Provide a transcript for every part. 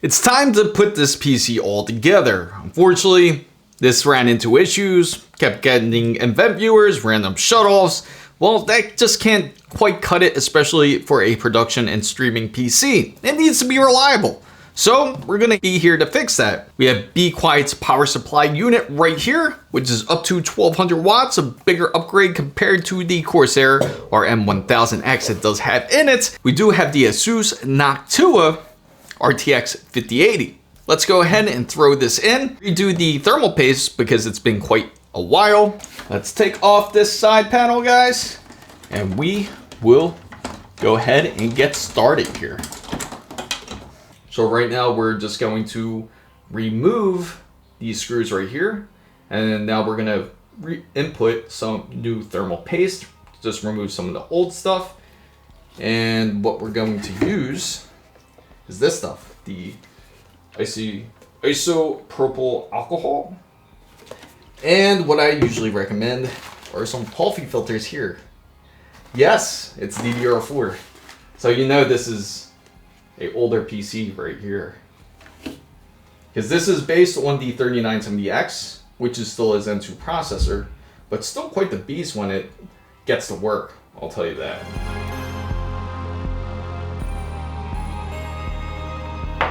It's time to put this PC all together. Unfortunately, this ran into issues, kept getting event viewers, random shutoffs. Well, that just can't quite cut it, especially for a production and streaming PC. It needs to be reliable. So we're gonna be here to fix that. We have Be Quiet's power supply unit right here, which is up to 1200 watts, a bigger upgrade compared to the Corsair or M1000X it does have in it. We do have the ASUS Noctua RTX 5080. Let's go ahead and throw this in. Redo the thermal paste because it's been quite a while. Let's take off this side panel, guys, and we will go ahead and get started here. So right now we're just going to remove these screws right here, and then now we're gonna input some new thermal paste, just remove some of the old stuff. And what we're going to use is this stuff, the isopropyl alcohol. And what I usually recommend are some Puffy filters here. Yes, it's DDR4. So you know this is an older PC right here. Because this is based on the 3970X, which is still a Zen 2 processor, but still quite the beast when it gets to work, I'll tell you that.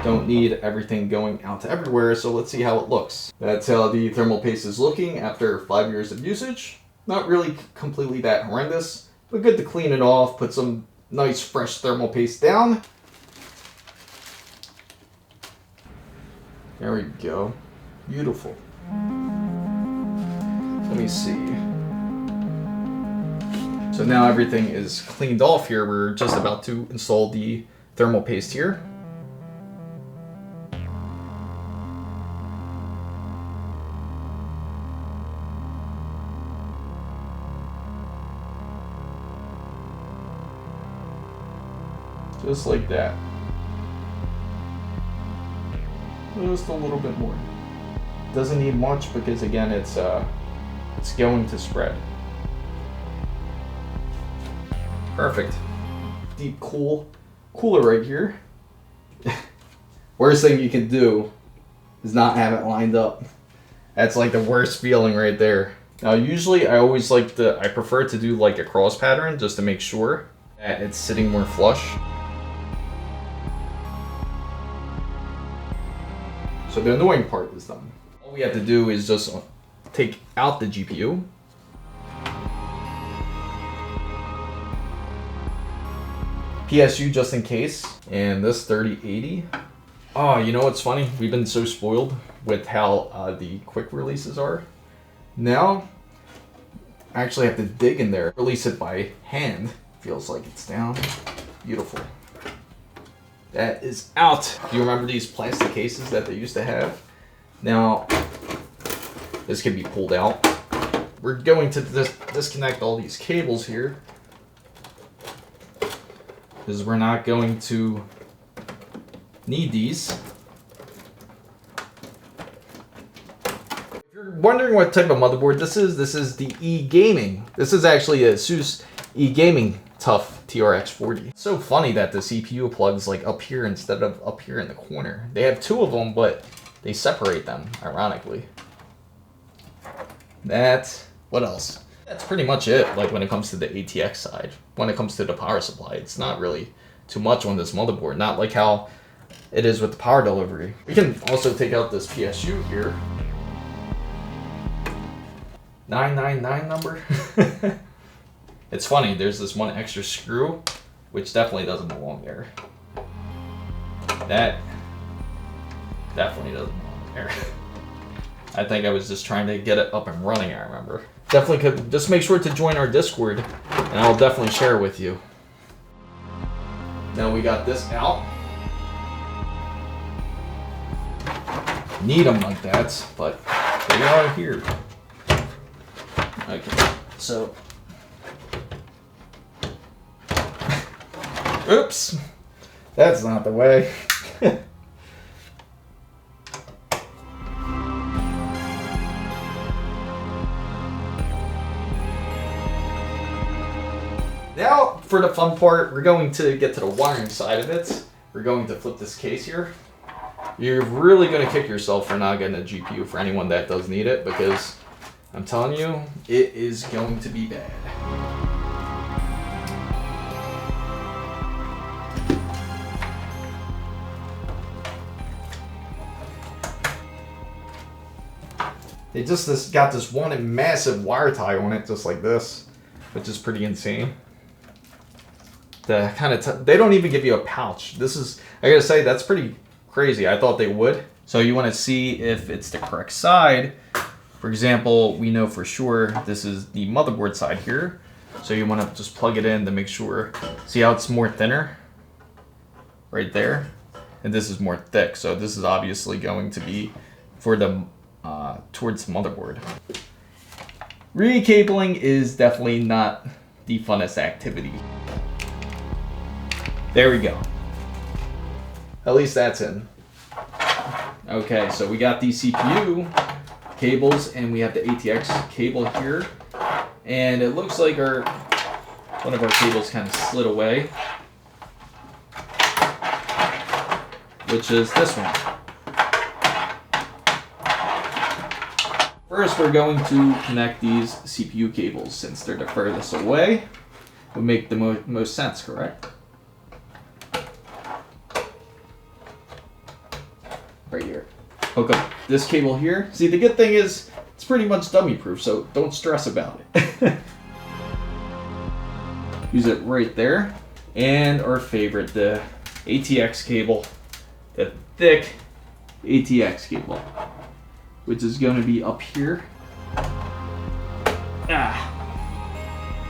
Don't need everything going out to everywhere, so let's see how it looks. That's how the thermal paste is looking after 5 years of usage. Not really completely that horrendous, but good to clean it off, put some nice fresh thermal paste down. There we go. Beautiful. Let me see. So now everything is cleaned off here. We're just about to install the thermal paste here. Just like that. Just a little bit more. Doesn't need much because again it's going to spread. Perfect. Deep cooler right here. Worst thing you can do is not have it lined up. That's like the worst feeling right there. Now usually I prefer to do like a cross pattern just to make sure that it's sitting more flush. So the annoying part is done. All we have to do is just take out the GPU. PSU just in case. And this 3080. Oh, you know what's funny? We've been so spoiled with how the quick releases are. Now, I actually have to dig in there, release it by hand. Feels like it's down. Beautiful. That is out. Do you remember these plastic cases that they used to have? Now, this can be pulled out. We're going to disconnect all these cables here, because we're not going to need these. If you're wondering what type of motherboard this is the E-Gaming. This is actually a ASUS E-Gaming Tough TRX 40. It's so funny that the CPU plug's like up here instead of up here in the corner. They have two of them, but they separate them, ironically. What else? That's pretty much it, like when it comes to the ATX side. When it comes to the power supply, it's not really too much on this motherboard, not like how it is with the power delivery. We can also take out this PSU here. 999 number. It's funny, there's this one extra screw, which definitely doesn't belong there. That definitely doesn't belong there. I think I was just trying to get it up and running, I remember. Definitely could, just make sure to join our Discord, and I'll definitely share it with you. Now we got this out. Need them like that, but they are here. Okay, so. Oops, that's not the way. Now, for the fun part, we're going to get to the wiring side of it. We're going to flip this case here. You're really going to kick yourself for not getting a GPU for anyone that does need it, because I'm telling you, it is going to be bad. They just got this one massive wire tie on it, just like this, which is pretty insane. They don't even give you a pouch. This is, I gotta say, that's pretty crazy. I thought they would. So you want to see if it's the correct side. For example, we know for sure this is the motherboard side here. So you want to just plug it in to make sure. See how it's more thinner? Right there. And this is more thick. So this is obviously going to be for the towards the motherboard. Recabling is definitely not the funnest activity. There we go. At least that's in. Okay, so we got the CPU cables and we have the ATX cable here. And it looks like one of our cables kind of slid away, which is this one. First, we're going to connect these CPU cables since they're the furthest away. Would make the most sense, correct? Right here. Hook up this cable here. See, the good thing is it's pretty much dummy proof, so don't stress about it. Use it right there. And our favorite, the ATX cable, the thick ATX cable, which is going to be up here.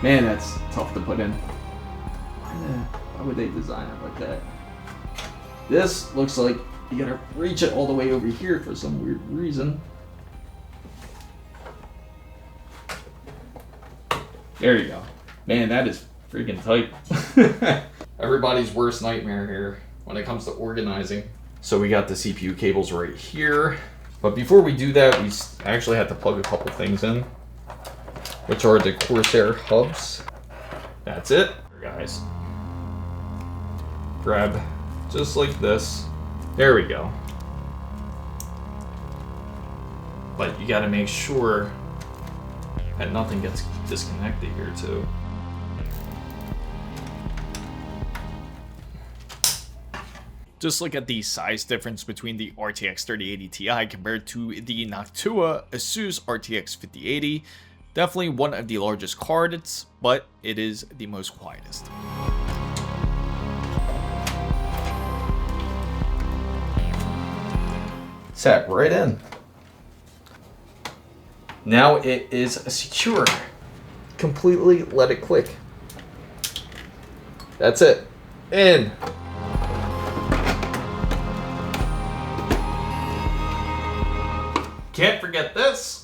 Man, that's tough to put in. Why would they design it like that? This looks like you gotta reach it all the way over here for some weird reason. There you go. Man, that is freaking tight. Everybody's worst nightmare here when it comes to organizing. So we got the CPU cables right here. But before we do that, we actually have to plug a couple things in, which are the Corsair hubs. That's it, guys. Grab just like this. There we go. But you gotta make sure that nothing gets disconnected here too. Just look at the size difference between the RTX 3080 Ti compared to the Noctua ASUS RTX 5080. Definitely one of the largest cards, but it is the most quietest. Sat right in. Now it is secure. Completely let it click. That's it. In. Can't forget this.